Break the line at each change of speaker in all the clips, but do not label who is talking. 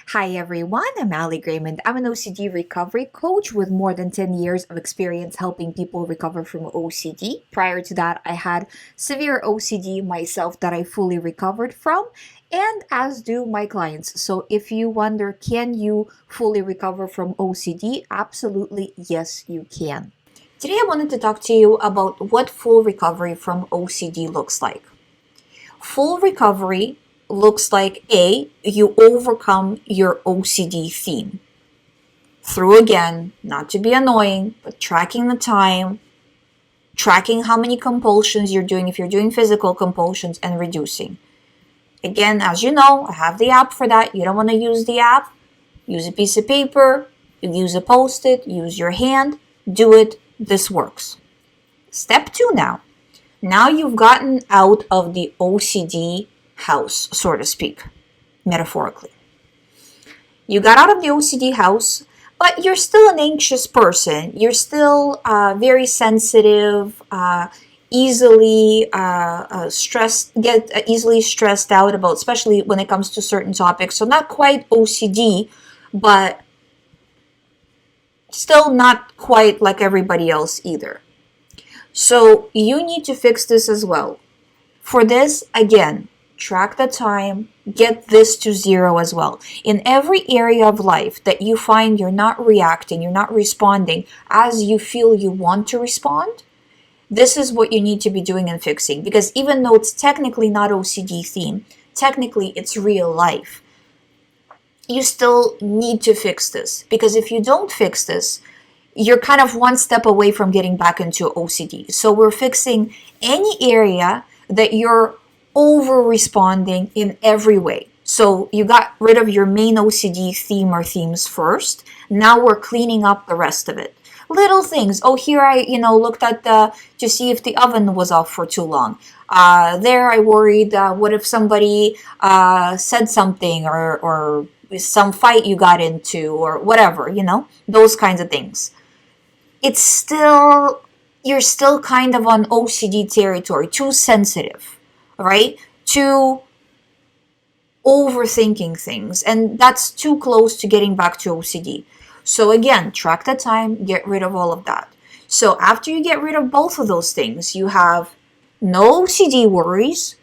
Hi everyone, I'm GREYMOND. I'm an OCD recovery coach with more than 10 years of experience helping people recover from OCD. Prior to that, I had severe OCD myself that I fully recovered from, and as do my clients. So if you wonder, can you fully recover from OCD? Absolutely, yes, you can. Today, I wanted to talk to you about what full recovery from OCD looks like. Full recovery looks like you overcome your OCD theme through, again, not to be annoying, but tracking the time, tracking how many compulsions you're doing, if you're doing physical compulsions, and reducing. Again, as you know, I have the app for that. You don't want to use the app, use a piece of paper, you use a post-it, use your hand, do it. This works. Step 2 now. Now you've gotten out of the OCD house, so to speak, metaphorically. You got out of the OCD house, but you're still an anxious person. You're still very sensitive, easily easily stressed out about, especially when it comes to certain topics. So not quite OCD, but still not quite like everybody else either. So you need to fix this as well. For this, again, track the time, get this to 0 as well. In every area of life that you find you're not reacting, you're not responding as you feel you want to respond, this is what you need to be doing and fixing. Because even though it's technically not OCD theme, technically it's real life, you still need to fix this. Because if you don't fix this, you're kind of one step away from getting back into OCD. So we're fixing any area that you're over responding in every way. So you got rid of your main OCD theme or themes first. Now we're cleaning up the rest of it. Little things. Oh, here I, looked at to see if the oven was off for too long. There I worried, what if somebody said something or some fight you got into or whatever, those kinds of things. You're still kind of on OCD territory, too sensitive, right? Too overthinking things, and that's too close to getting back to OCD. So again, track the time, get rid of all of that. So after you get rid of both of those things, you have no OCD worries,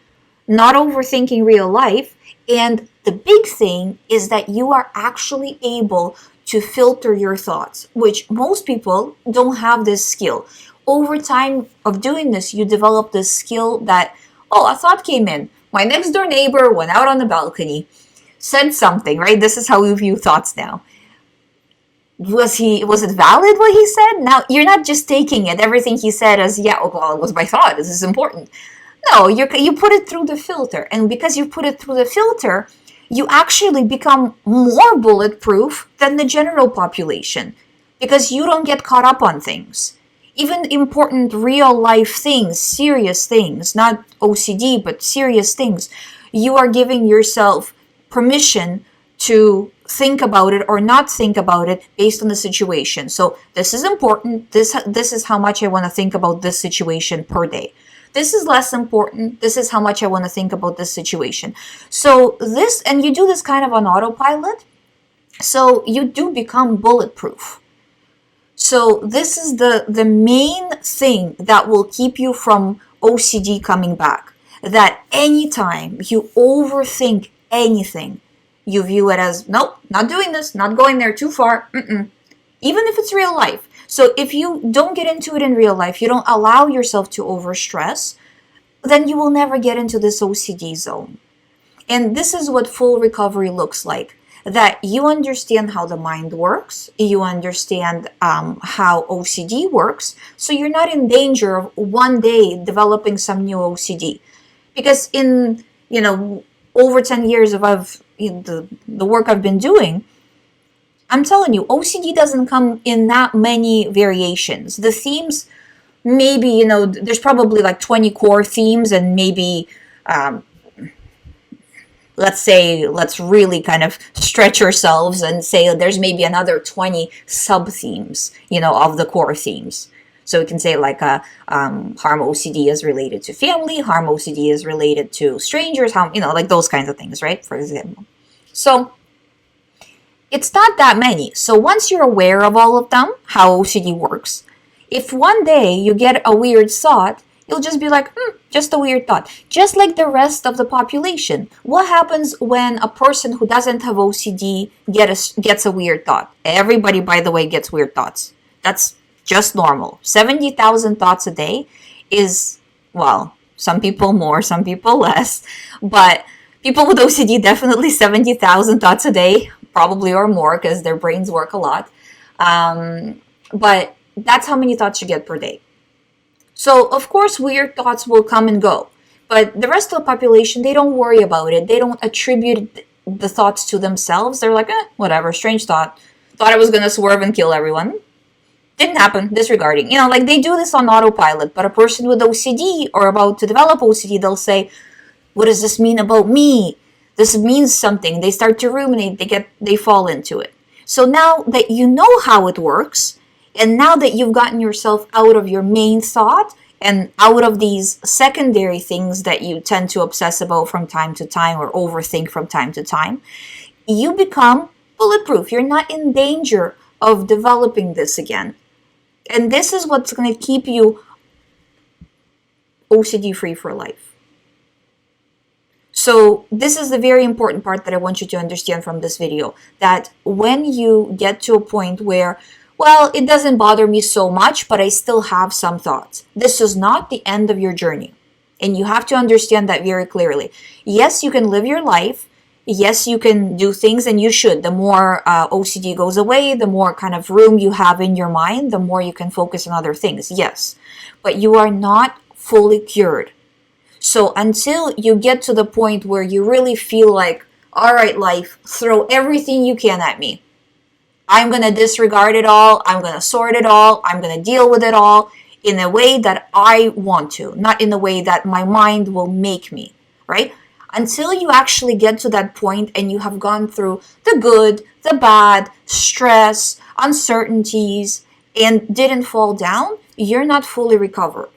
not overthinking real life, and the big thing is that you are actually able to filter your thoughts, which most people don't have this skill. Over time of doing this, you develop this skill that, oh, a thought came in. My next door neighbor went out on the balcony, said something, right? This is how we view thoughts now. Was it valid what he said? Now, you're not just taking it, everything he said as, yeah, oh, well, it was my thought, this is important. No, you put it through the filter. And because you put it through the filter, you actually become more bulletproof than the general population because you don't get caught up on things. Even important real life things, serious things, not OCD, but serious things, you are giving yourself permission to think about it or not think about it based on the situation. So this is important. This is how much I want to think about this situation per day. This is less important. This is how much I want to think about this situation. So this, and you do this kind of on autopilot. So you do become bulletproof. So this is the main thing that will keep you from OCD coming back. That anytime you overthink anything, you view it as, nope, not doing this, not going there, too far. Even if it's real life. So if you don't get into it in real life, you don't allow yourself to overstress, then you will never get into this OCD zone. And this is what full recovery looks like. That you understand how the mind works, you understand how OCD works, so you're not in danger of one day developing some new OCD. Because in, over 10 years of the work I've been doing, I'm telling you, OCD doesn't come in that many variations. The themes, maybe, there's probably like 20 core themes and maybe, let's really kind of stretch ourselves and say there's maybe another 20 sub-themes, of the core themes. So we can say like harm OCD is related to family, harm OCD is related to strangers, harm, like those kinds of things, right? For example. So it's not that many. So once you're aware of all of them, how OCD works, if one day you get a weird thought, you'll just be like, just a weird thought. Just like the rest of the population. What happens when a person who doesn't have OCD gets a weird thought? Everybody, by the way, gets weird thoughts. That's just normal. 70,000 thoughts a day is, well, some people more, some people less. But people with OCD, definitely 70,000 thoughts a day, probably or more, because their brains work a lot. But that's how many thoughts you get per day. So, of course, weird thoughts will come and go. But the rest of the population, they don't worry about it. They don't attribute the thoughts to themselves. They're like, whatever, strange thought. Thought I was going to swerve and kill everyone. Didn't happen, disregarding. You know, like they do this on autopilot. But a person with OCD or about to develop OCD, they'll say, what does this mean about me? This means something. They start to ruminate. They fall into it. So now that you know how it works, and now that you've gotten yourself out of your main thought and out of these secondary things that you tend to obsess about from time to time or overthink from time to time, you become bulletproof. You're not in danger of developing this again. And this is what's going to keep you OCD free for life. So this is the very important part that I want you to understand from this video, that when you get to a point where, well, it doesn't bother me so much, but I still have some thoughts. This is not the end of your journey. And you have to understand that very clearly. Yes, you can live your life. Yes, you can do things, and you should. The more OCD goes away, the more kind of room you have in your mind, the more you can focus on other things. Yes, but you are not fully cured. So until you get to the point where you really feel like, all right, life, throw everything you can at me. I'm going to disregard it all. I'm going to sort it all. I'm going to deal with it all in a way that I want to, not in a way that my mind will make me, right? Until you actually get to that point and you have gone through the good, the bad, stress, uncertainties, and didn't fall down, you're not fully recovered.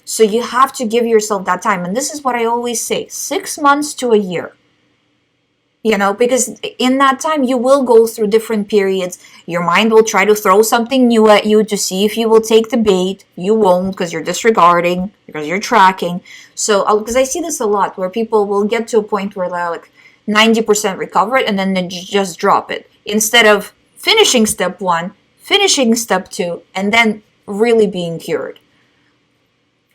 So you have to give yourself that time. And this is what I always say, 6 months to a year. You know, because in that time, you will go through different periods. Your mind will try to throw something new at you to see if you will take the bait. You won't, because you're disregarding, because you're tracking. So, because I see this a lot, where people will get to a point where they're like 90% recovered, and then they just drop it. Instead of finishing step 1, finishing step 2, and then really being cured.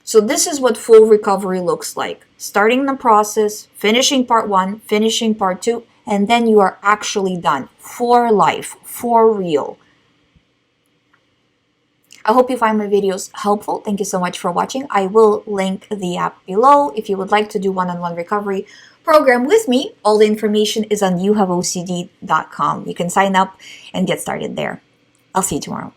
So this is what full recovery looks like. Starting the process, finishing part 1, finishing part 2, and then you are actually done for life, for real. I hope you find my videos helpful. Thank you so much for watching. I will link the app below. If you would like to do one-on-one recovery program with me, all the information is on youhaveocd.com. You can sign up and get started there. I'll see you tomorrow.